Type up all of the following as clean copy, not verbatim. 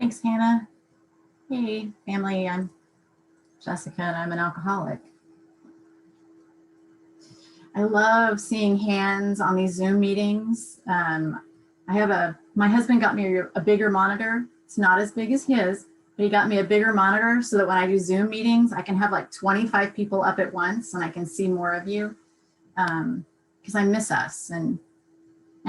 Thanks, Hannah. Hey, family, I'm Jessica and I'm an alcoholic. I love seeing hands on these Zoom meetings. My husband got me a bigger monitor. It's not as big as his, but he got me a bigger monitor so that when I do Zoom meetings, I can have like 25 people up at once and I can see more of you. Because I miss us and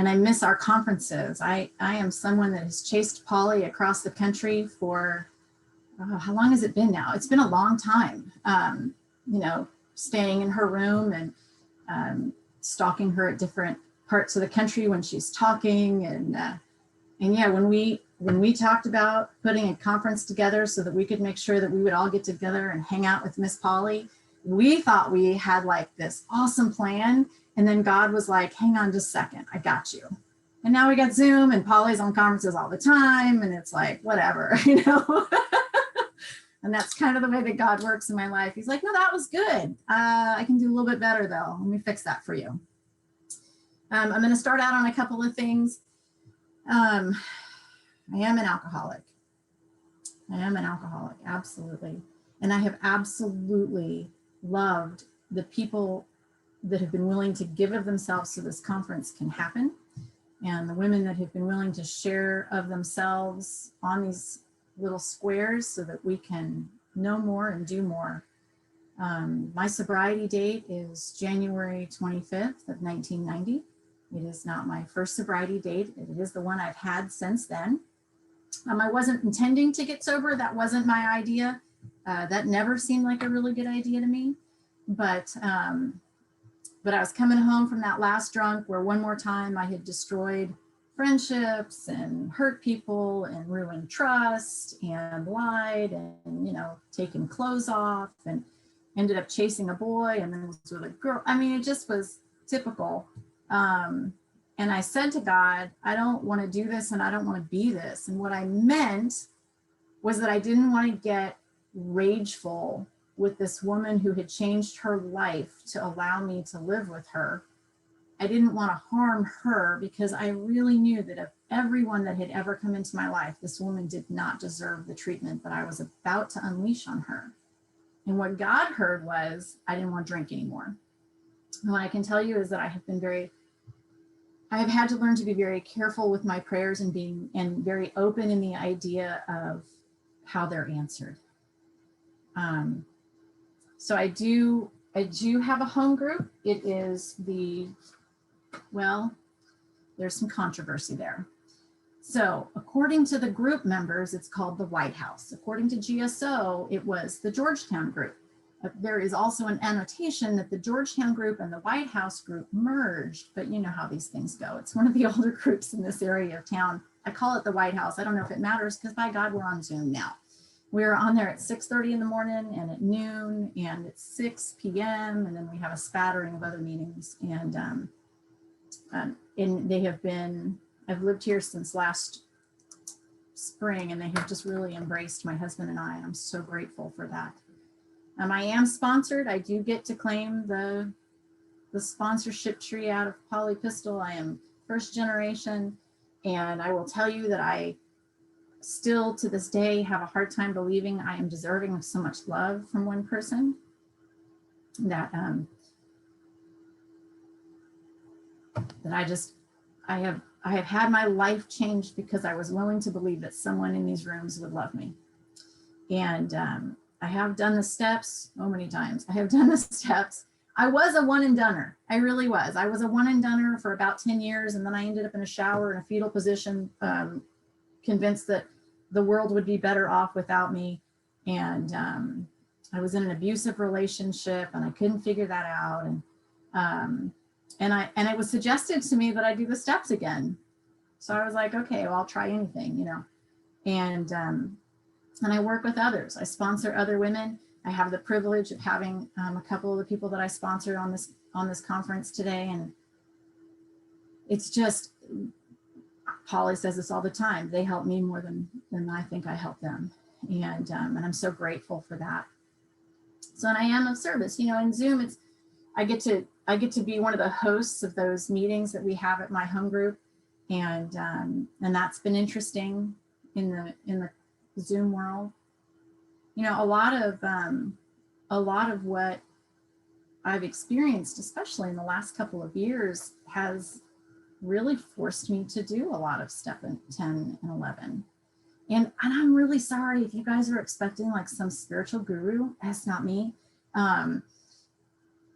I miss our conferences. I am someone that has chased Polly across the country for, how long has it been now? It's been a long time, staying in her room and stalking her at different parts of the country when she's talking. And yeah, when we talked about putting a conference together so that we could make sure that we would all get together and hang out with Miss Polly, we thought we had like this awesome plan. And then God was like, hang on just a second, I got you. And now we got Zoom and Polly's on conferences all the time. And it's like, whatever, And that's kind of the way that God works in my life. He's like, no, that was good. I can do a little bit better though. Let me fix that for you. I'm going to start out on a couple of things. I am an alcoholic. Absolutely. And I have absolutely loved the people that have been willing to give of themselves so this conference can happen. And the women that have been willing to share of themselves on these little squares so that we can know more and do more. My sobriety date is January 25th of 1990. It is not my first sobriety date. It is the one I've had since then. I wasn't intending to get sober. That wasn't my idea. That never seemed like a really good idea to me. But I was coming home from that last drunk where one more time I had destroyed friendships and hurt people and ruined trust and lied and, taken clothes off and ended up chasing a boy and then was with a girl. I mean, it just was typical. And I said to God, I don't want to do this and I don't want to be this. And what I meant was that I didn't want to get rageful with this woman who had changed her life to allow me to live with her. I didn't want to harm her because I really knew that of everyone that had ever come into my life, this woman did not deserve the treatment that I was about to unleash on her. And what God heard was, I didn't want to drink anymore. And what I can tell you is that I have had to learn to be very careful with my prayers and very open in the idea of how they're answered. So I do have a home group. It is there's some controversy there. So according to the group members, it's called the White House. According to GSO, it was the Georgetown group. There is also an annotation that the Georgetown group and the White House group merged, but you know how these things go. It's one of the older groups in this area of town. I call it the White House. I don't know if it matters because by God, we're on Zoom now. We're on there at 6:30 in the morning and at noon and at 6 p.m. And then we have a spattering of other meetings. And they have been, I've lived here since last spring and they have just really embraced my husband and I. And I'm so grateful for that. I am sponsored. I do get to claim the sponsorship tree out of Polly Pistol. I am first generation. And I will tell you that I still to this day have a hard time believing I am deserving of so much love from one person that I have had my life changed because I was willing to believe that someone in these rooms would love me. And I have done the steps many times. I have done the steps. I was a one and doneer. I really was. I was a one and doneer for about 10 years. And then I ended up in a shower in a fetal position, convinced that the world would be better off without me. And I was in an abusive relationship and I couldn't figure that out. And it was suggested to me that I do the steps again. So I was like, okay, well, I'll try anything, And I work with others. I sponsor other women. I have the privilege of having a couple of the people that I sponsored on this conference today. And it's just, Polly says this all the time. They help me more than I think I help them. And I'm so grateful for that. So, and I am of service, in Zoom, I get to be one of the hosts of those meetings that we have at my home group. And that's been interesting in the Zoom world. You know, a lot of what I've experienced, especially in the last couple of years, has really forced me to do a lot of step 10 and 11. And I'm really sorry if you guys are expecting like some spiritual guru. That's not me.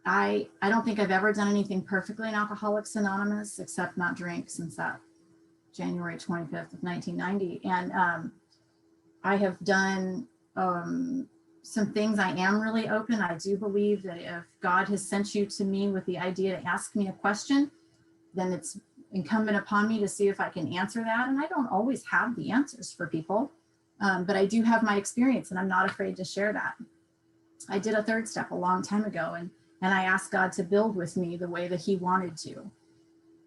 I don't think I've ever done anything perfectly in Alcoholics Anonymous except not drink since that January 25th of 1990. And I have done some things. I am really open. I do believe that if God has sent you to me with the idea to ask me a question, then it's incumbent upon me to see if I can answer that. And I don't always have the answers for people, but I do have my experience and I'm not afraid to share that. I did a third step a long time ago, and I asked God to build with me the way that he wanted to.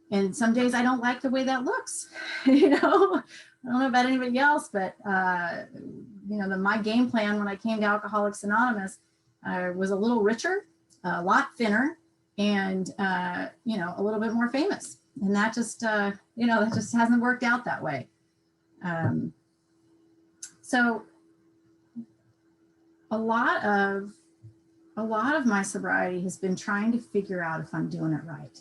And some days I don't like the way that looks. You know, I don't know about anybody else, but you know, my game plan when I came to Alcoholics Anonymous was a little richer, a lot thinner, and you know, a little bit more famous. And that just you know, that just hasn't worked out that way. So a lot of my sobriety has been trying to figure out if I'm doing it right.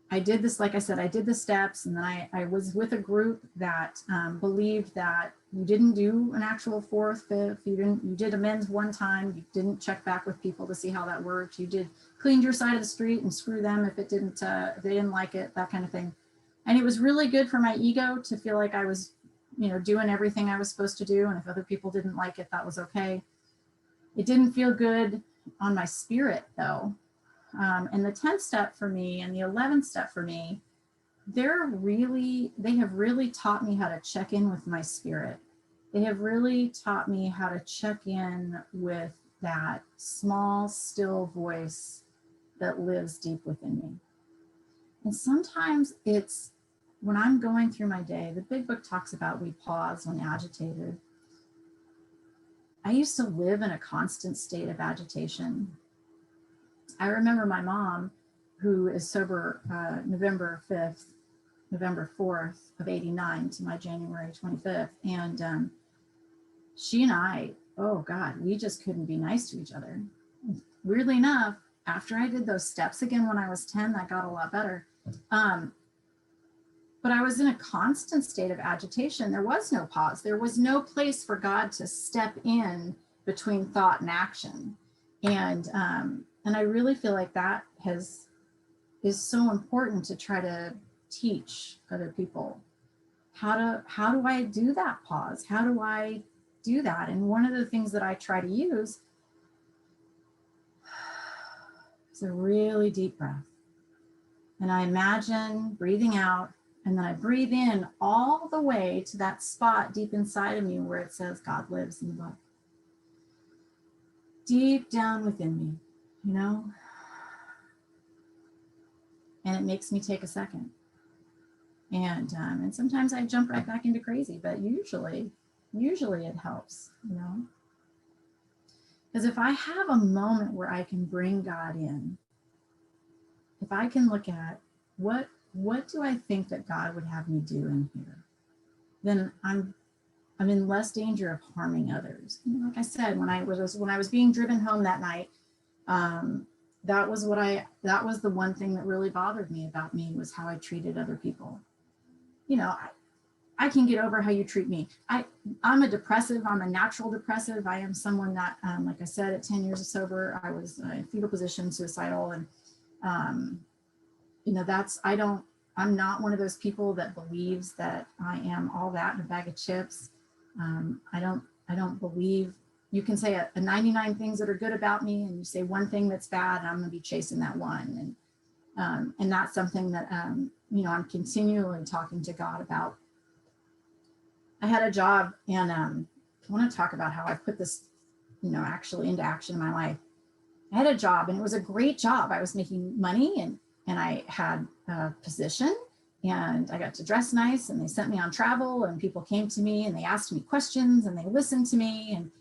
I did this, like I said, I did the steps, and then I was with a group that believed that you didn't do an actual fourth, fifth, you did amends one time, you didn't check back with people to see how that worked, you did cleaned your side of the street and screw them if it didn't, if they didn't like it, that kind of thing. And it was really good for my ego to feel like I was, you know, doing everything I was supposed to do, and if other people didn't like it, that was okay. It didn't feel good on my spirit though. And the 10th step for me and the 11th step for me, they have really taught me how to check in with my spirit. They have really taught me how to check in with that small, still voice that lives deep within me. And sometimes it's when I'm going through my day, the big book talks about we pause when agitated. I used to live in a constant state of agitation. I remember my mom, who is sober November 4th of 89 to my January 25th. And she and I, oh God, we just couldn't be nice to each other. Weirdly enough, after I did those steps again when I was 10, that got a lot better. But I was in a constant state of agitation. There was no pause. There was no place for God to step in between thought and action. And I really feel like that is so important to try to teach other people. How do I do that pause? How do I do that? And one of the things that I try to use is a really deep breath. And I imagine breathing out, and then I breathe in all the way to that spot deep inside of me where it says God lives in the book. Deep down within me, you know? And it makes me take a second. And sometimes I jump right back into crazy, but usually it helps, you know? Because if I have a moment where I can bring God in, if I can look at what do I think that God would have me do in here, then I'm in less danger of harming others. Like I said, when I was being driven home that night, that was the one thing that really bothered me about me, was how I treated other people. You know, I can get over how you treat me. I'm a depressive. I'm a natural depressive. I am someone that, like I said, at 10 years of sober, I was in fetal position, suicidal, and you know, I'm not one of those people that believes that I am all that in a bag of chips. I don't believe you can say a 99 things that are good about me, and you say one thing that's bad, and I'm going to be chasing that one. And that's something that, you know, I'm continually talking to God about. I had a job, and I want to talk about how I put this, you know, actually into action in my life. I had a job, and it was a great job. I was making money, and I had a position, and I got to dress nice, and they sent me on travel, and people came to me and they asked me questions and they listened to me, and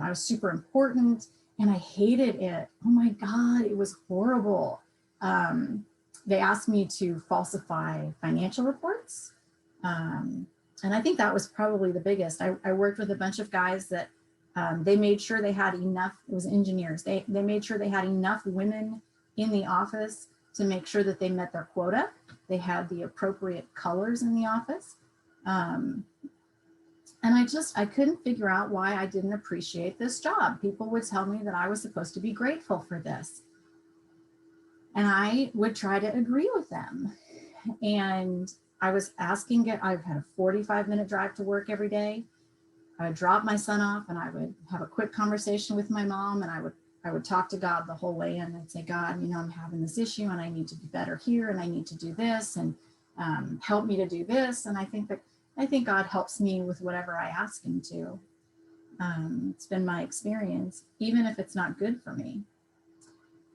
I was super important, and I hated it. Oh my God, it was horrible. They asked me to falsify financial reports. And I think that was probably the biggest. I worked with a bunch of guys that they made sure they had enough, it was engineers. They made sure they had enough women in the office to make sure that they met their quota. They had the appropriate colors in the office. And I couldn't figure out why I didn't appreciate this job. People would tell me that I was supposed to be grateful for this. And I would try to agree with them. And I was asking, I've had a 45-minute drive to work every day. I would drop my son off and I would have a quick conversation with my mom, and I would talk to God the whole way in. I'd say, God, you know, I'm having this issue and I need to be better here and I need to do this, and help me to do this. And I think God helps me with whatever I ask him to. It's been my experience, even if it's not good for me.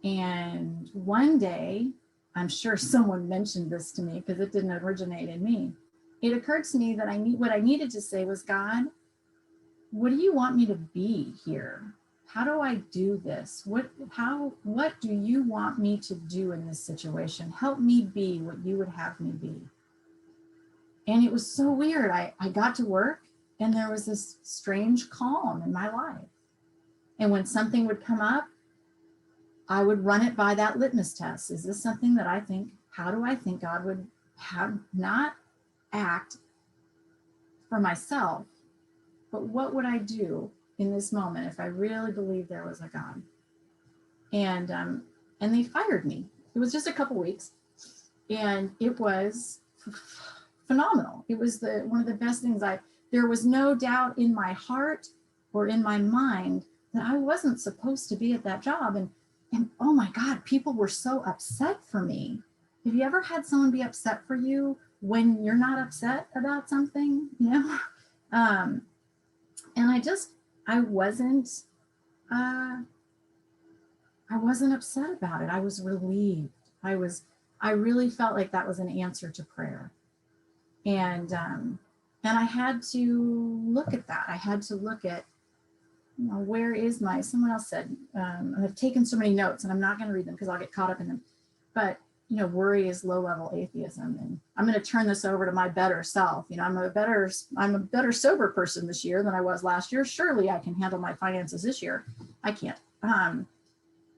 And one day, I'm sure someone mentioned this to me because it didn't originate in me. It occurred to me that what I needed to say was, God, what do you want me to be here? How do I do this? What do you want me to do in this situation? Help me be what you would have me be. And it was so weird. I got to work and there was this strange calm in my life. And when something would come up, I would run it by that litmus test. Is this something that I think, how do I think God would have not act for myself, but what would I do in this moment if I really believed there was a God? And they fired me. It was just a couple weeks, and it was phenomenal. It was one of the best things. There was no doubt in my heart or in my mind that I wasn't supposed to be at that job. And oh my God, people were so upset for me. Have you ever had someone be upset for you when you're not upset about something, you know? And I wasn't upset about it. I was relieved. I really felt like that was an answer to prayer. And I had to look at that. I had to look at, you know, someone else said, I've taken so many notes and I'm not going to read them because I'll get caught up in them. But, you know, worry is low-level atheism. And I'm going to turn this over to my better self. You know, I'm a better sober person this year than I was last year. Surely I can handle my finances this year. I can't.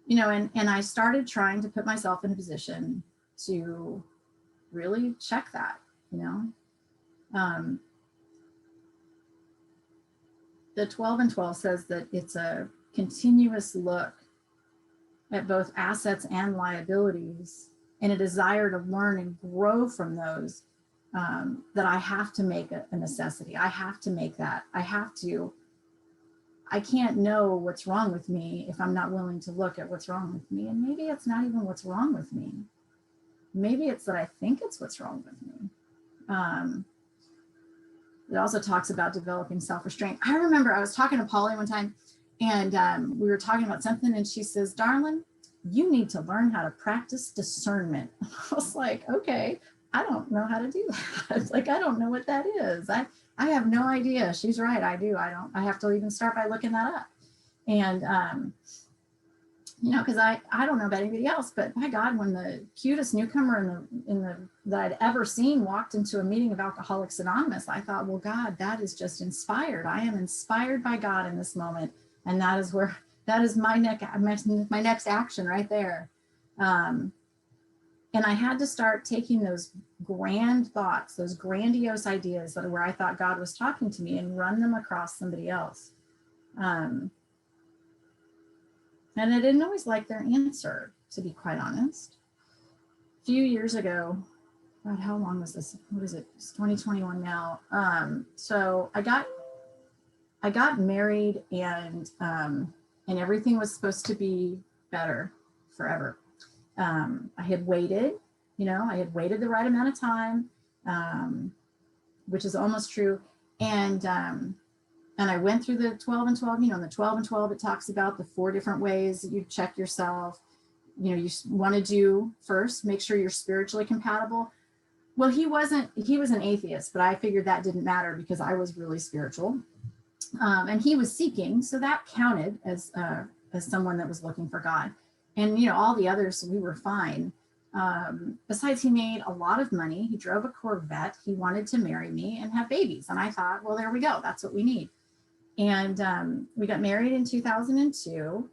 You know, and I started trying to put myself in a position to really check that, you know. The 12 and 12 says that it's a continuous look at both assets and liabilities, and a desire to learn and grow from those, that I have to make a necessity. I have to make that. I can't know what's wrong with me if I'm not willing to look at what's wrong with me. And maybe it's not even what's wrong with me. Maybe it's that I think it's what's wrong with me. It also talks about developing self-restraint. I remember I was talking to Polly one time, and we were talking about something, and she says, darling, you need to learn how to practice discernment. I was like, okay, I don't know how to do that. It's like, I don't know what that is. I have no idea. She's right. I do. I have to even start by looking that up. And, you know, because I don't know about anybody else, but by God, when the cutest newcomer that I'd ever seen walked into a meeting of Alcoholics Anonymous, I thought, well, God, that is just inspired. I am inspired by God in this moment. And that is my next action right there. And I had to start taking those grand thoughts, those grandiose ideas that where I thought God was talking to me, and run them across somebody else. And I didn't always like their answer, to be quite honest. A few years ago, God, how long was this? What is it? It's 2021 now. So I got married, and everything was supposed to be better forever. I had waited the right amount of time, which is almost true. And I went through the 12 and 12, you know, in the 12 and 12, it talks about the 4 different ways that you check yourself. You know, you want to do first, make sure you're spiritually compatible. Well, he was an atheist, but I figured that didn't matter because I was really spiritual. And he was seeking, so that counted as someone that was looking for God. And, you know, all the others, we were fine. Besides, he made a lot of money. He drove a Corvette. He wanted to marry me and have babies. And I thought, well, there we go. That's what we need. And we got married in 2002.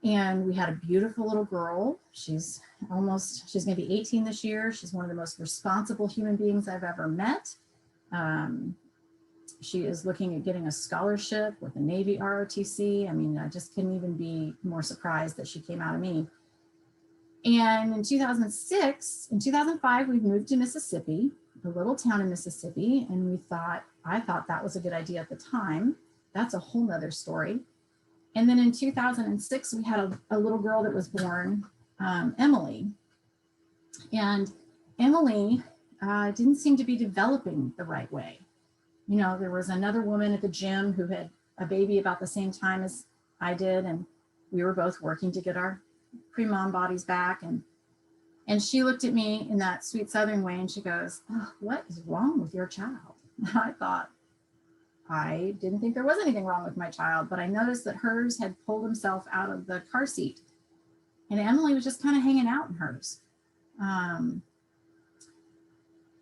And we had a beautiful little girl. She's going to be 18 this year. She's one of the most responsible human beings I've ever met. She is looking at getting a scholarship with the Navy ROTC. I mean, I just couldn't even be more surprised that she came out of me. And in 2005, we moved to Mississippi, a little town in Mississippi. And I thought that was a good idea at the time. That's a whole nother story. And then in 2006, we had a little girl that was born, Emily. And Emily didn't seem to be developing the right way. You know, there was another woman at the gym who had a baby about the same time as I did. And we were both working to get our pre-mom bodies back. And she looked at me in that sweet Southern way and she goes, oh, what is wrong with your child? And I thought, I didn't think there was anything wrong with my child, but I noticed that hers had pulled himself out of the car seat and Emily was just kind of hanging out in hers.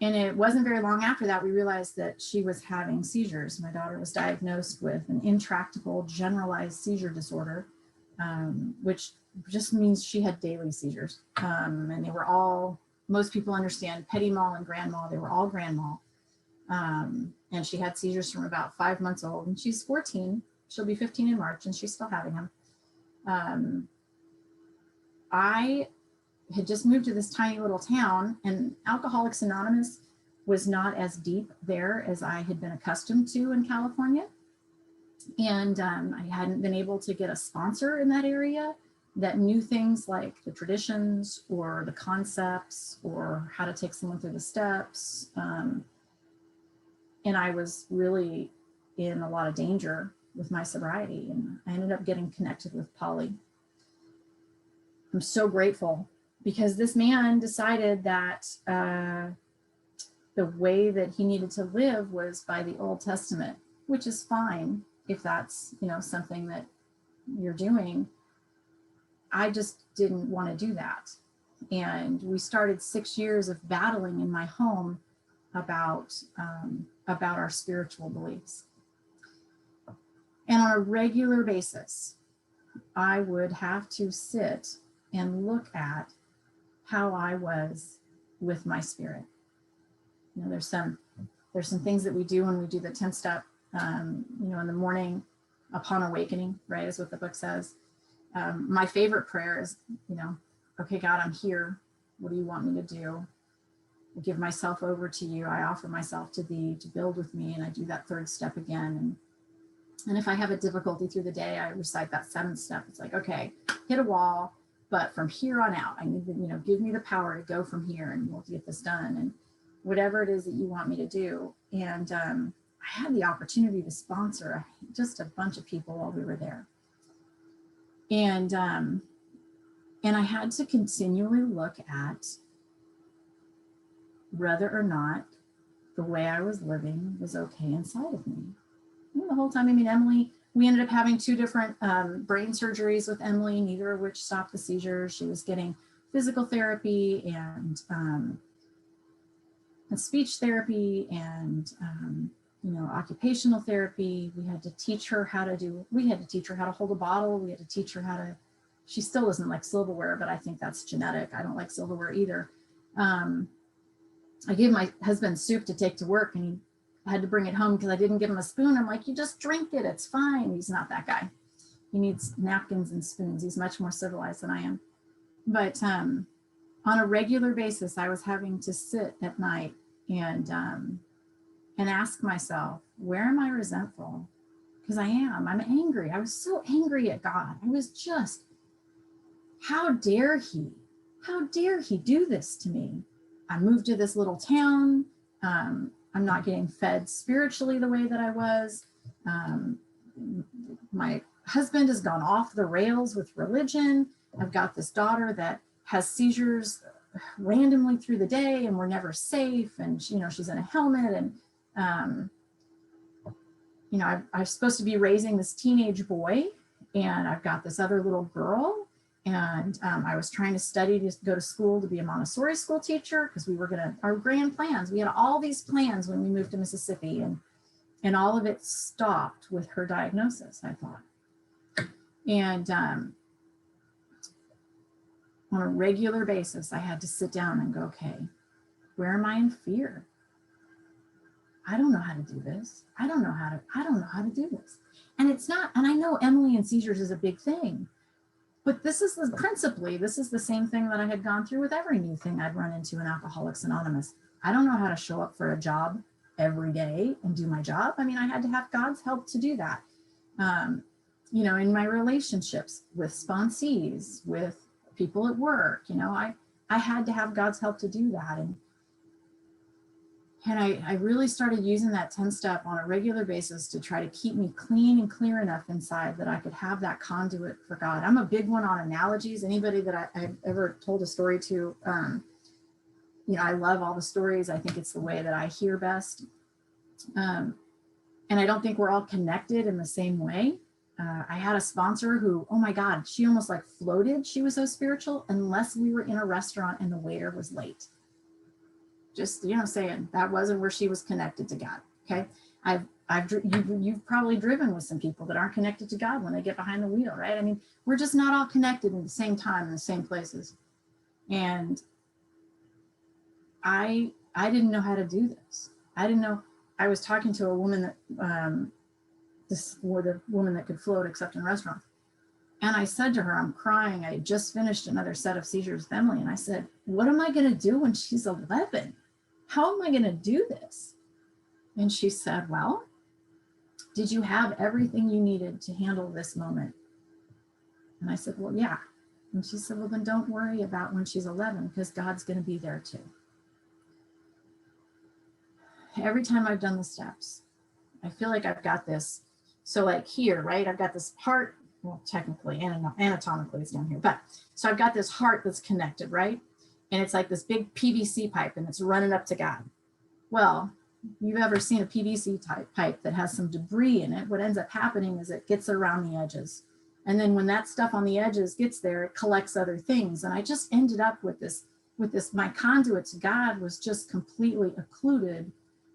And it wasn't very long after that, we realized that she was having seizures. My daughter was diagnosed with an intractable generalized seizure disorder, which just means she had daily seizures. And they were all, most people understand petit mal and grand mal, they were all grand mal. And she had seizures from about 5 months old, and she's 14. She'll be 15 in March, and she's still having them. I had just moved to this tiny little town, and Alcoholics Anonymous was not as deep there as I had been accustomed to in California. And I hadn't been able to get a sponsor in that area that knew things like the traditions or the concepts or how to take someone through the steps. And I was really in a lot of danger with my sobriety, and I ended up getting connected with Polly. I'm so grateful because this man decided that the way that he needed to live was by the Old Testament, which is fine if that's, you know, something that you're doing. I just didn't want to do that. And we started 6 years of battling in my home about our spiritual beliefs. And on a regular basis, I would have to sit and look at how I was with my spirit. You know, there's some things that we do when we do the 10 step, you know, in the morning upon awakening, right, is what the book says. My favorite prayer is, you know, okay, God, I'm here. What do you want me to do? I give myself over to you. I offer myself to thee to build with me. And I do that 3rd step again. And if I have a difficulty through the day, I recite that 7th step. It's like, okay, hit a wall, but from here on out, I need to, you know, give me the power to go from here and we'll get this done. And whatever it is that you want me to do. And I had the opportunity to sponsor just a bunch of people while we were there. And I had to continually look at whether or not the way I was living was okay inside of me. And the whole time, I mean, Emily, we ended up having 2 different brain surgeries with Emily, neither of which stopped the seizures. She was getting physical therapy and speech therapy and, you know, occupational therapy. We had to teach her how to hold a bottle. We had to teach her how to, she still doesn't like silverware, but I think that's genetic. I don't like silverware either. I gave my husband soup to take to work and he had to bring it home because I didn't give him a spoon. I'm like, you just drink it, it's fine. He's not that guy. He needs napkins and spoons. He's much more civilized than I am. But on a regular basis, I was having to sit at night and ask myself, where am I resentful? Because I'm angry. I was so angry at God. I was just, how dare he do this to me? I moved to this little town. I'm not getting fed spiritually the way that I was. My husband has gone off the rails with religion. I've got this daughter that has seizures randomly through the day and we're never safe. And she, you know, she's in a helmet and, you know, I'm supposed to be raising this teenage boy and I've got this other little girl And I was trying to study to go to school to be a Montessori school teacher because we were our grand plans. We had all these plans when we moved to Mississippi, and all of it stopped with her diagnosis, I thought. And on a regular basis, I had to sit down and go, okay, where am I in fear? I don't know how to do this. I don't know how to do this. And it's not, and I know Emily and seizures is a big thing, but this is the same thing that I had gone through with every new thing I'd run into in Alcoholics Anonymous. I don't know how to show up for a job every day and do my job. I mean, I had to have God's help to do that. You know, in my relationships with sponsees, with people at work, you know, I had to have God's help to do that. And I really started using that 10-step on a regular basis to try to keep me clean and clear enough inside that I could have that conduit for God. I'm a big one on analogies. Anybody that I've ever told a story to, you know, I love all the stories. I think it's the way that I hear best. And I don't think we're all connected in the same way. I had a sponsor who, oh my God, she almost like floated. She was so spiritual unless we were in a restaurant and the waiter was late. Just, you know, saying that wasn't where she was connected to God. Okay. You've probably driven with some people that aren't connected to God when they get behind the wheel, right? I mean, we're just not all connected at the same time in the same places. And I didn't know how to do this. I didn't know. I was talking to a woman that, the woman that could float except in restaurants. And I said to her, I'm crying. I had just finished another set of seizures with Emily. And I said, what am I going to do when she's 11? How am I going to do this? And she said, well, did you have everything you needed to handle this moment? And I said, well, yeah. And she said, well, then don't worry about when she's 11 because God's going to be there too. Every time I've done the steps, I feel like I've got this. So like here, right? I've got this heart. Well, technically, anatomically it's down here. But so I've got this heart that's connected, right? And it's like this big PVC pipe and it's running up to God. Well, you've ever seen a PVC type pipe that has some debris in it, what ends up happening is it gets around the edges. And then when that stuff on the edges gets there, it collects other things. And I just ended up with this, my conduit to God was just completely occluded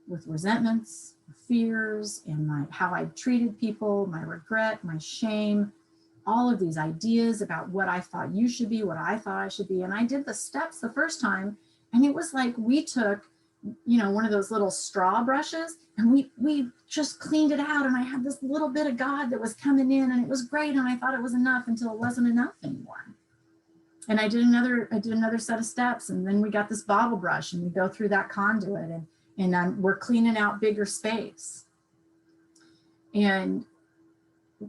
with resentments, fears, and how I treated people, my regret, my shame, all of these ideas about what I thought you should be, what I thought I should be. And I did the steps the first time, and it was like we took, you know, one of those little straw brushes, and we just cleaned it out. And I had this little bit of God that was coming in, and it was great. And I thought it was enough until it wasn't enough anymore. And I did another set of steps, and then we got this bottle brush, and we go through that conduit, and we're cleaning out bigger space. And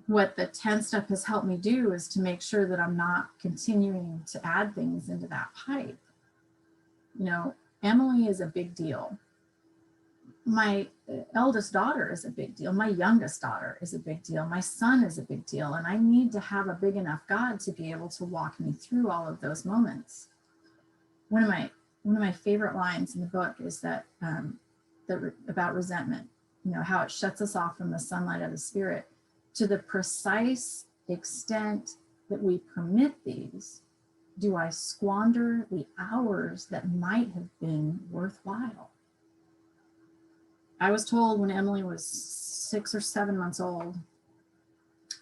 what the 10-step has helped me do is to make sure that I'm not continuing to add things into that pipe. You know, Emily is a big deal. My eldest daughter is a big deal. My youngest daughter is a big deal. My son is a big deal. And I need to have a big enough God to be able to walk me through all of those moments. One of my favorite lines in the book is that about resentment, you know, how it shuts us off from the sunlight of the spirit. To the precise extent that we permit these, do I squander the hours that might have been worthwhile? I was told when Emily was 6 or 7 months old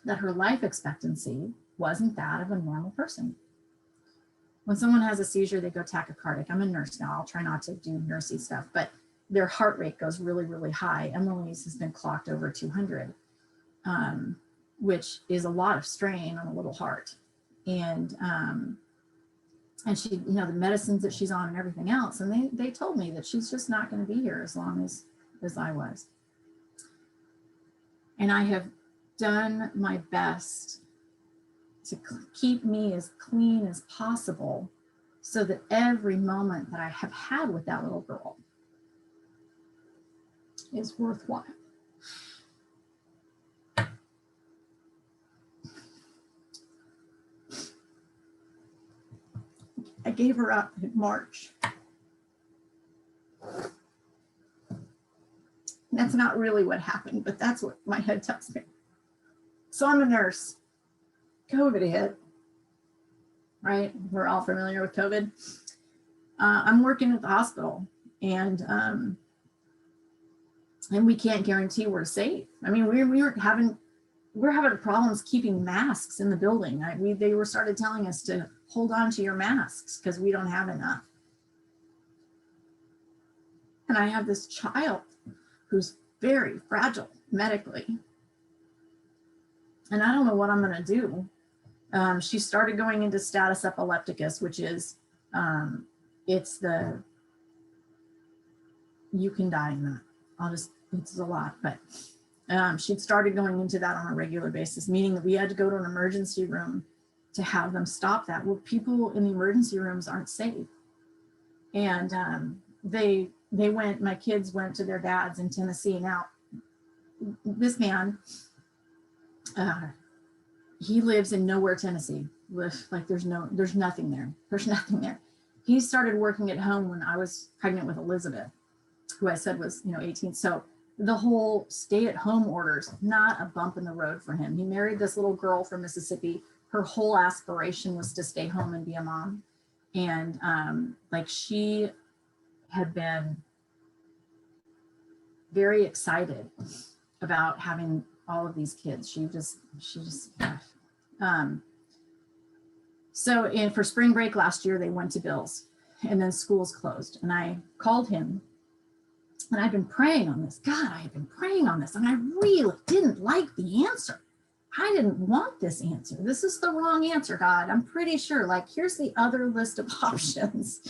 that her life expectancy wasn't that of a normal person. When someone has a seizure, they go tachycardic. I'm a nurse now. I'll try not to do nursey stuff, but their heart rate goes really, really high. Emily's has been clocked over 200. Which is a lot of strain on a little heart. And she, you know, the medicines that she's on and everything else. And they told me that she's just not going to be here as long as I was. And I have done my best to keep me as clean as possible so that every moment that I have had with that little girl is worthwhile. I gave her up in March. That's not really what happened, but that's what my head tells me. So I'm a nurse. COVID hit. right? We're all familiar with COVID. I'm working at the hospital, and we can't guarantee we're safe. I mean, we're having problems keeping masks in the building. They were started telling us to hold on to your masks because we don't have enough. And I have this child who's very fragile medically, and I don't know what I'm going to do. She started going into status epilepticus, which is, you can die in that. It's a lot, but she'd started going into that on a regular basis, meaning that we had to go to an emergency room to have them stop that. Well, people in the emergency rooms aren't safe. And my kids went to their dads in Tennessee. Now, this man, he lives in nowhere, Tennessee. Like there's nothing there. There's nothing there. He started working at home when I was pregnant with Elizabeth, who I said was, 18. So the whole stay-at-home orders, not a bump in the road for him. He married this little girl from Mississippi. Her whole aspiration was to stay home and be a mom. And she had been very excited about having all of these kids. She just so for spring break last year, they went to Bill's, and then schools closed. And I called him, and I've been praying on this. God, I have been praying on this, and I really didn't like the answer. I didn't want this answer. This is the wrong answer, God. I'm pretty sure. Like, here's the other list of options.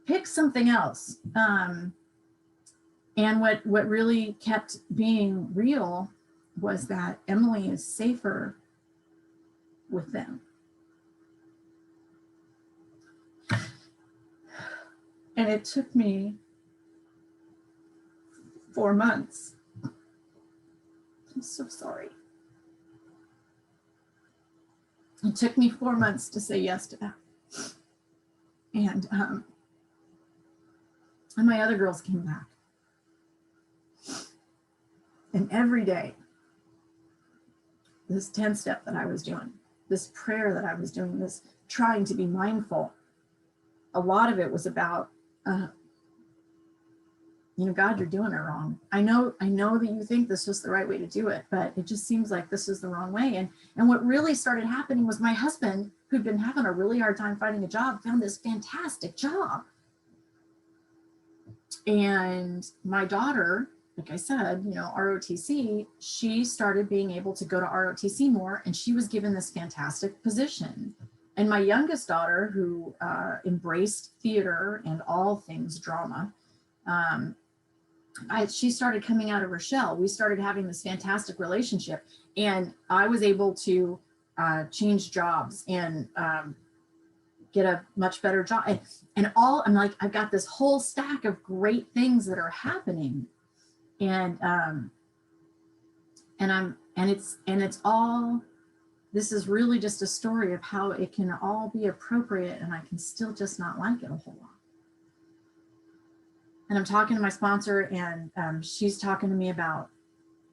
Pick something else. And what really kept being real was that Emily is safer with them. And it took me 4 months. I'm so sorry. It took me 4 months to say yes to that. And my other girls came back. And every day, this 10-step that I was doing, this prayer that I was doing, this trying to be mindful, a lot of it was about, God, you're doing it wrong. I know that you think this is the right way to do it, but it just seems like this is the wrong way. And what really started happening was my husband, who'd been having a really hard time finding a job, found this fantastic job. And my daughter, like I said, ROTC, she started being able to go to ROTC more, and she was given this fantastic position. And my youngest daughter, who embraced theater and all things drama, she started coming out of her shell. We started having this fantastic relationship, and I was able to change jobs and get a much better job. I'm like, I've got this whole stack of great things that are happening. And it's all, this is really just a story of how it can all be appropriate, and I can still just not like it a whole lot. And I'm talking to my sponsor, and she's talking to me about,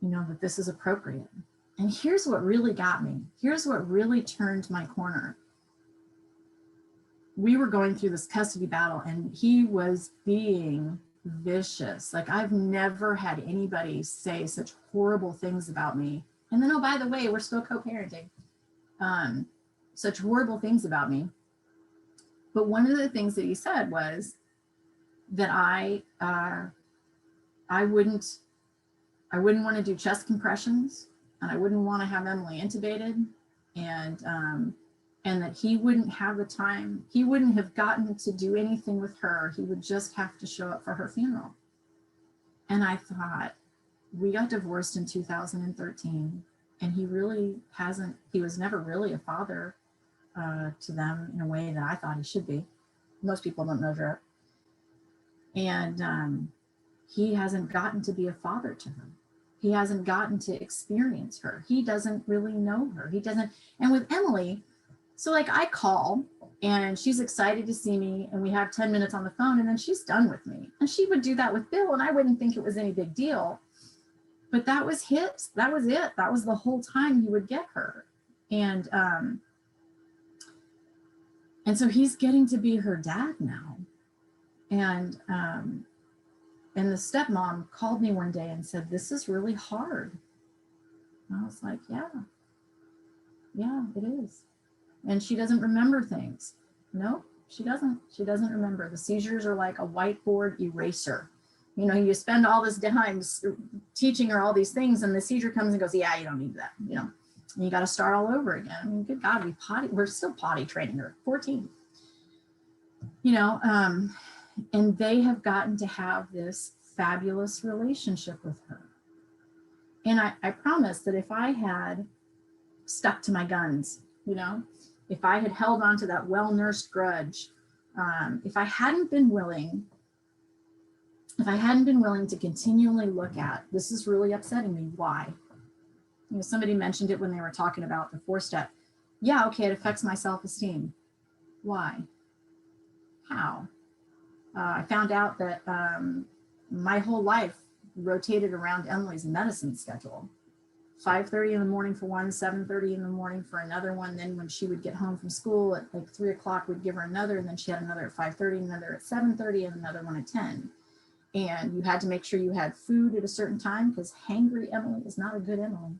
that this is appropriate. And here's what really got me. Here's what really turned my corner. We were going through this custody battle, and he was being vicious. Like, I've never had anybody say such horrible things about me. And then, oh, by the way, we're still co-parenting. Such horrible things about me. But one of the things that he said was that I wouldn't want to do chest compressions, and I wouldn't want to have Emily intubated, and that he wouldn't have the time. He wouldn't have gotten to do anything with her. He would just have to show up for her funeral. And I thought, we got divorced in 2013, and he was never really a father to them in a way that I thought he should be. Most people don't know that. And he hasn't gotten to be a father to her. He hasn't gotten to experience her. He doesn't really know her. He doesn't. And with Emily, so like I call, and she's excited to see me, and we have 10 minutes on the phone, and then she's done with me. And she would do that with Bill, and I wouldn't think it was any big deal. But that was his. That was it. That was the whole time he would get her. And And so he's getting to be her dad now. And the stepmom called me one day and said, this is really hard. And I was like, yeah, it is. And she doesn't remember things. No, she doesn't. She doesn't remember. The seizures are like a whiteboard eraser. You know, you spend all this time teaching her all these things, and the seizure comes and goes, yeah, you don't need that, you know. And you got to start all over again. I mean, good God, we're still potty training her, 14. You know, and they have gotten to have this fabulous relationship with her. And I promise that if I had stuck to my guns, you know, if I had held on to that well-nursed grudge, if I hadn't been willing to continually look at, this is really upsetting me, why? You know, somebody mentioned it when they were talking about the 4-step. Yeah, okay, it affects my self-esteem. Why? How? I found out that my whole life rotated around Emily's medicine schedule. 5:30 in the morning for one, 7:30 in the morning for another one. Then when she would get home from school at like 3 o'clock, we'd give her another, and then she had another at 5:30, another at 7:30, and another one at 10. And you had to make sure you had food at a certain time, because hangry Emily is not a good Emily.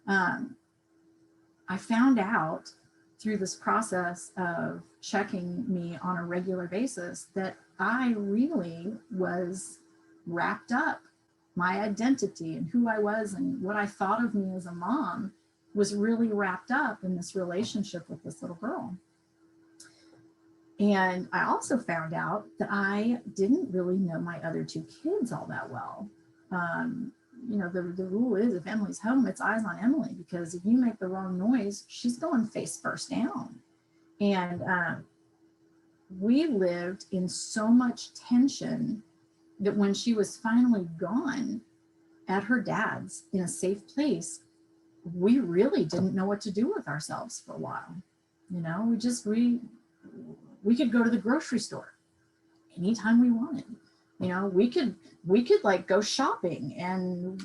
I found out through this process of checking me on a regular basis that I really was wrapped up. My identity and who I was and what I thought of me as a mom was really wrapped up in this relationship with this little girl. And I also found out that I didn't really know my other 2 kids all that well. You know, the rule is if Emily's home, it's eyes on Emily, because if you make the wrong noise, she's going face first down. And we lived in so much tension that when she was finally gone at her dad's in a safe place, we really didn't know what to do with ourselves for a while. You know, we could go to the grocery store anytime we wanted. You know, we could like go shopping and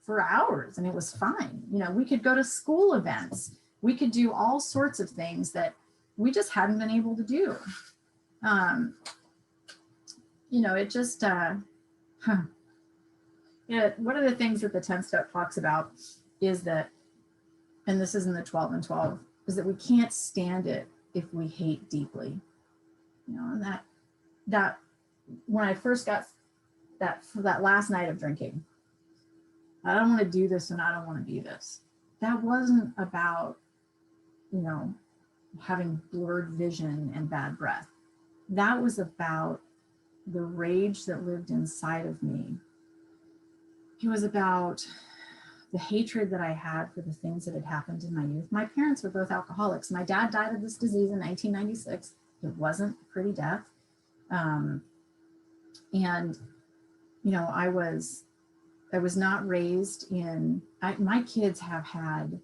for hours and it was fine. You know, we could go to school events. We could do all sorts of things that we just hadn't been able to do. You know, it just, yeah, one of the things that the 10-step talks about is that, and this is in the 12 and 12, is that we can't stand it if we hate deeply. You know, and that when I first got that last night of drinking, I don't want to do this and I don't want to be this. That wasn't about, you know, having blurred vision and bad breath. That was about the rage that lived inside of me. It was about the hatred that I had for the things that had happened in my youth. My parents were both alcoholics. My dad died of this disease in 1996. It wasn't a pretty death. And, you know, I was not raised in, my kids have had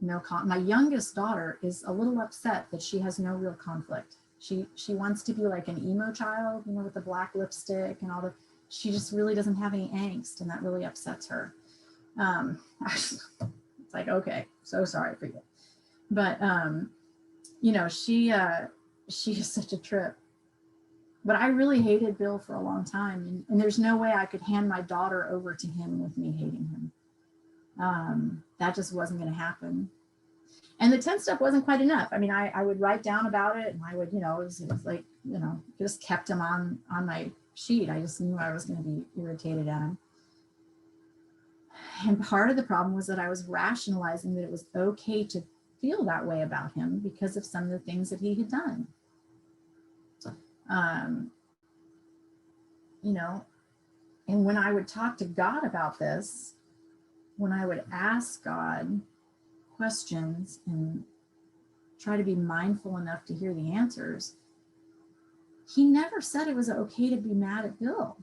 no, my youngest daughter is a little upset that she has no real conflict. She wants to be like an emo child, you know, with the black lipstick and all the, she just really doesn't have any angst, and that really upsets her. It's like, okay, so sorry for you. But, you know, she is such a trip. But I really hated Bill for a long time. And there's no way I could hand my daughter over to him with me hating him. That just wasn't going to happen. And the 10 step wasn't quite enough. I mean, I would write down about it, and I would, you know, it was like, you know, just kept him on my sheet. I just knew I was going to be irritated at him. And part of the problem was that I was rationalizing that it was okay to feel that way about him because of some of the things that he had done. You know, and when I would talk to God about this, when I would ask God questions and try to be mindful enough to hear the answers, he never said it was okay to be mad at Bill.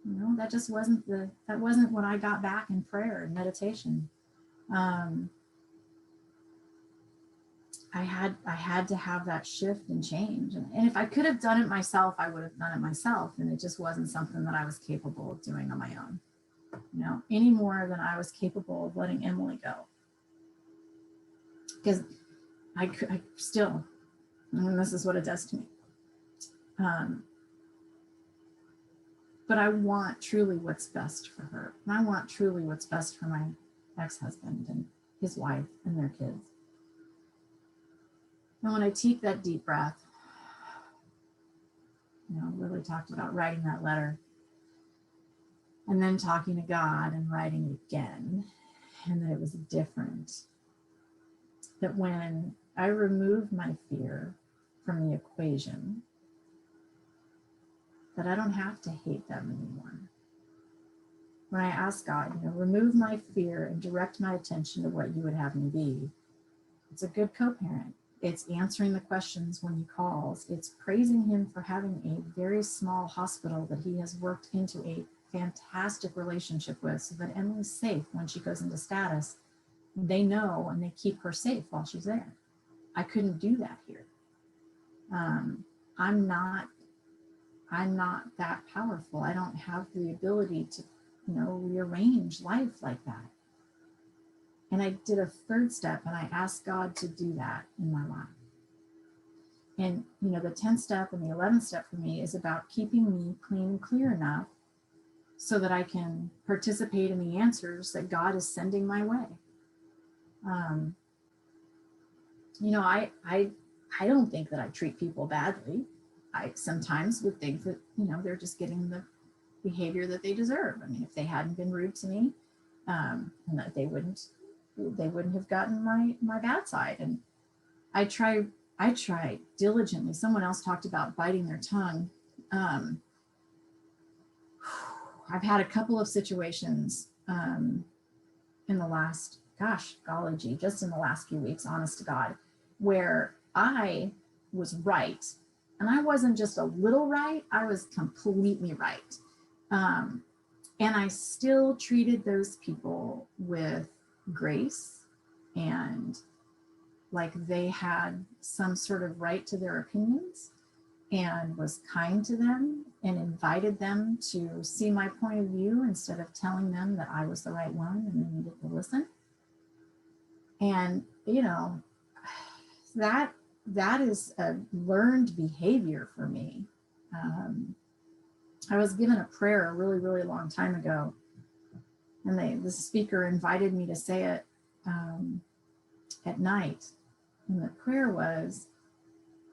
You know, that just wasn't what I got back in prayer and meditation. I had to have that shift and change. And if I could have done it myself, I would have done it myself. And it just wasn't something that I was capable of doing on my own, you know, any more than I was capable of letting Emily go. Because I still, And this is what it does to me. But I want truly what's best for her. And I want truly what's best for my ex-husband and his wife and their kids. And when I take that deep breath, really talked about writing that letter and then talking to God and writing it again, and that it was different. That when I removed my fear from the equation, that I don't have to hate them anymore. When I ask God, remove my fear and direct my attention to what you would have me be, it's a good co-parent. It's answering the questions when he calls. It's praising him for having a very small hospital that he has worked into a fantastic relationship with, so that Emily's safe when she goes into status. They know and they keep her safe while she's there. I couldn't do that here. I'm not that powerful. I don't have the ability to, rearrange life like that. And I did a third step, and I asked God to do that in my life. And, the 10th step and the 11th step for me is about keeping me clean and clear enough so that I can participate in the answers that God is sending my way. I don't think that I treat people badly. I sometimes would think that, they're just getting the behavior that they deserve. I mean, if they hadn't been rude to me, and that they wouldn't have gotten my bad side. And I try diligently. Someone else talked about biting their tongue. I've had a couple of situations in the last, just in the last few weeks, honest to God, where I was right. And I wasn't just a little right, I was completely right. And I still treated those people with grace and like they had some sort of right to their opinions, and was kind to them and invited them to see my point of view instead of telling them that I was the right one and they needed to listen. And, that is a learned behavior for me. I was given a prayer a really, really long time ago, and the speaker invited me to say it at night. And the prayer was,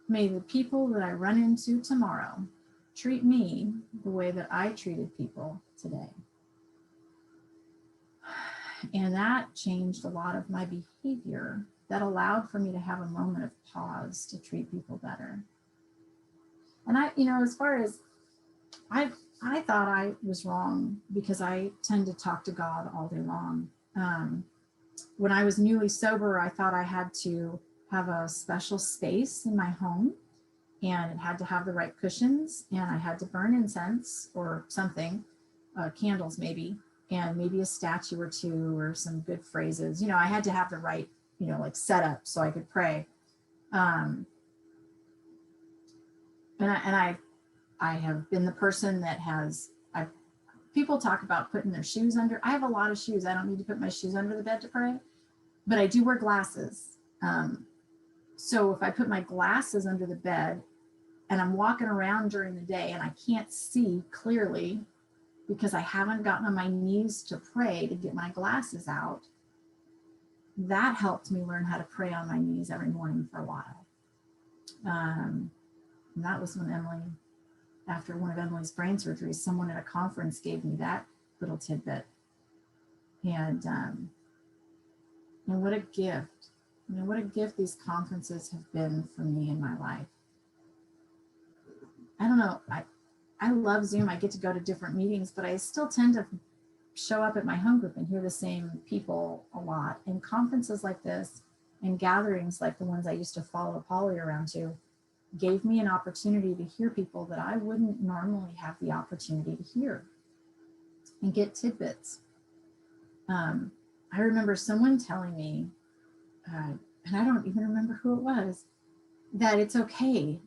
may the people that I run into tomorrow treat me the way that I treated people today. And that changed a lot of my behavior. That allowed for me to have a moment of pause to treat people better. And as far as I thought I was wrong because I tend to talk to God all day long. When I was newly sober, I thought I had to have a special space in my home, and it had to have the right cushions, and I had to burn incense or something, candles maybe, and maybe a statue or two or some good phrases. I had to have the right, set up so I could pray. And I have been the person that people talk about putting their shoes under. I have a lot of shoes. I don't need to put my shoes under the bed to pray, but I do wear glasses. So if I put my glasses under the bed and I'm walking around during the day and I can't see clearly because I haven't gotten on my knees to pray to get my glasses out, that helped me learn how to pray on my knees every morning for a while. And that was when after one of Emily's brain surgeries, someone at a conference gave me that little tidbit. And what a gift. What a gift these conferences have been for me in my life. I don't know. I love Zoom. I get to go to different meetings, but I still tend to show up at my home group and hear the same people a lot. And conferences like this and gatherings like the ones I used to follow Polly around to gave me an opportunity to hear people that I wouldn't normally have the opportunity to hear and get tidbits. I remember someone telling me, and I don't even remember who it was, that it's okay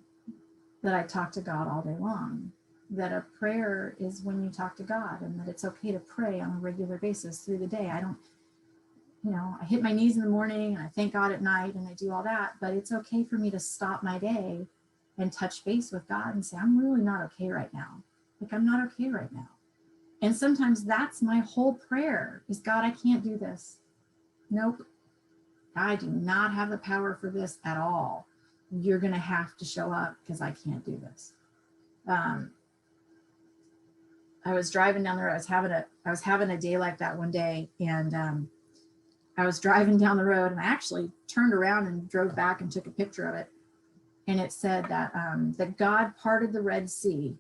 that I talk to God all day long, that a prayer is when you talk to God, and that it's okay to pray on a regular basis through the day. I hit my knees in the morning and I thank God at night and I do all that, but it's okay for me to stop my day and touch base with God and say, I'm really not okay right now. Like, I'm not okay right now. And sometimes that's my whole prayer is, God, I can't do this. Nope. I do not have the power for this at all. You're going to have to show up because I can't do this. I was driving down the road. I was having a day like that one day, and I was driving down the road, and I actually turned around and drove back and took a picture of it. And it said that that God parted the Red Sea,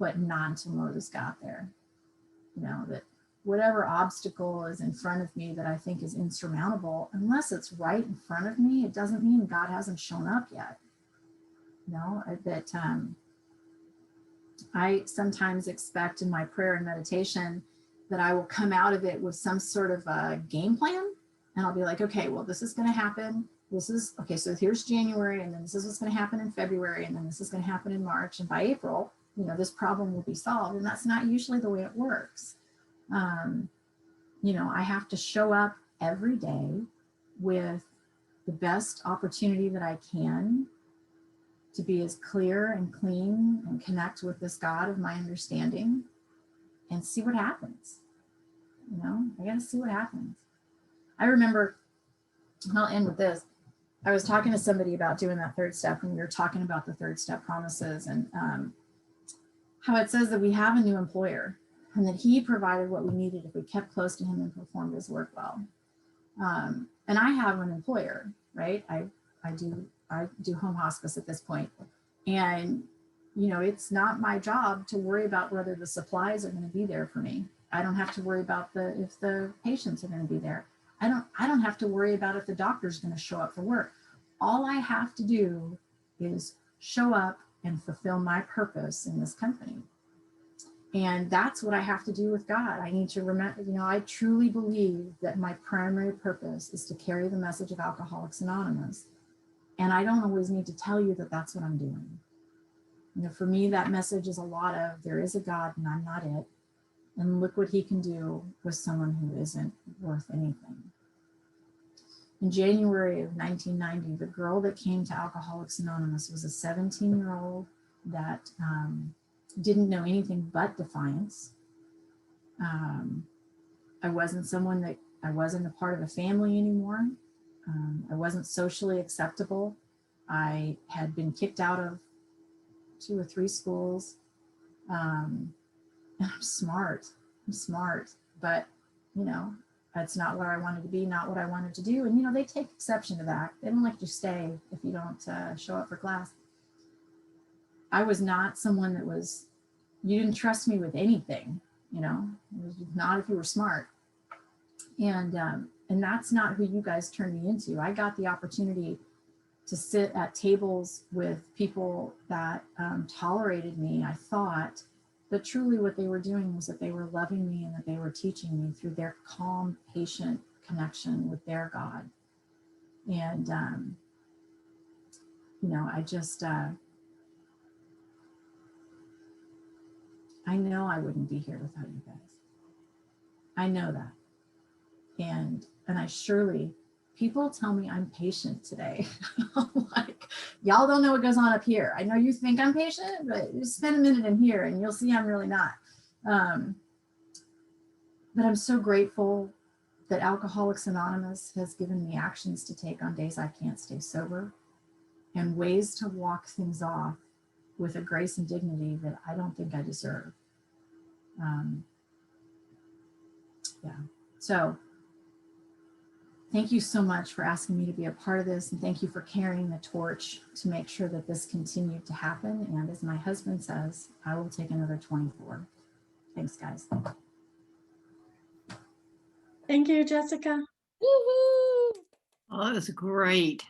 but not until Moses got there. That whatever obstacle is in front of me that I think is insurmountable, unless it's right in front of me, it doesn't mean God hasn't shown up yet. That I sometimes expect in my prayer and meditation that I will come out of it with some sort of a game plan. And I'll be like, okay, well, this is going to happen. So here's January, and then this is what's going to happen in February, and then this is going to happen in March. And by April, this problem will be solved. And that's not usually the way it works. I have to show up every day with the best opportunity that I can to be as clear and clean and connect with this God of my understanding and see what happens. I got to see what happens. I remember, and I'll end with this. I was talking to somebody about doing that third step, and we were talking about the third step promises and how it says that we have a new employer and that he provided what we needed if we kept close to him and performed his work well. And I have an employer, right? I do home hospice at this point. And, it's not my job to worry about whether the supplies are going to be there for me. I don't have to worry about if the patients are going to be there. I don't have to worry about if the doctor's going to show up for work. All I have to do is show up and fulfill my purpose in this company. And that's what I have to do with God. I need to remember, I truly believe that my primary purpose is to carry the message of Alcoholics Anonymous. And I don't always need to tell you that that's what I'm doing. For me, that message is a lot of, there is a God and I'm not it. And look what he can do with someone who isn't worth anything. In January of 1990, the girl that came to Alcoholics Anonymous was a 17-year-old that didn't know anything but defiance. I wasn't a part of a family anymore. I wasn't socially acceptable. I had been kicked out of 2 or 3 schools. And I'm smart, but that's not where I wanted to be, not what I wanted to do. And they take exception to that. They don't let you stay if you don't show up for class. I was not someone you didn't trust me with anything, not if you were smart. And that's not who you guys turned me into. I got the opportunity to sit at tables with people that tolerated me, I thought, but truly what they were doing was that they were loving me and that they were teaching me through their calm, patient connection with their God. And, I just, I know I wouldn't be here without you guys. I know that. And I surely, people tell me I'm patient today. Like, y'all don't know what goes on up here. I know you think I'm patient, but you spend a minute in here and you'll see I'm really not. But I'm so grateful that Alcoholics Anonymous has given me actions to take on days I can't stay sober and ways to walk things off with a grace and dignity that I don't think I deserve. So thank you so much for asking me to be a part of this, and thank you for carrying the torch to make sure that this continued to happen. And as my husband says, I will take another 24. Thanks, guys. Thank you, Jessica. Woo-hoo! Oh, that was great.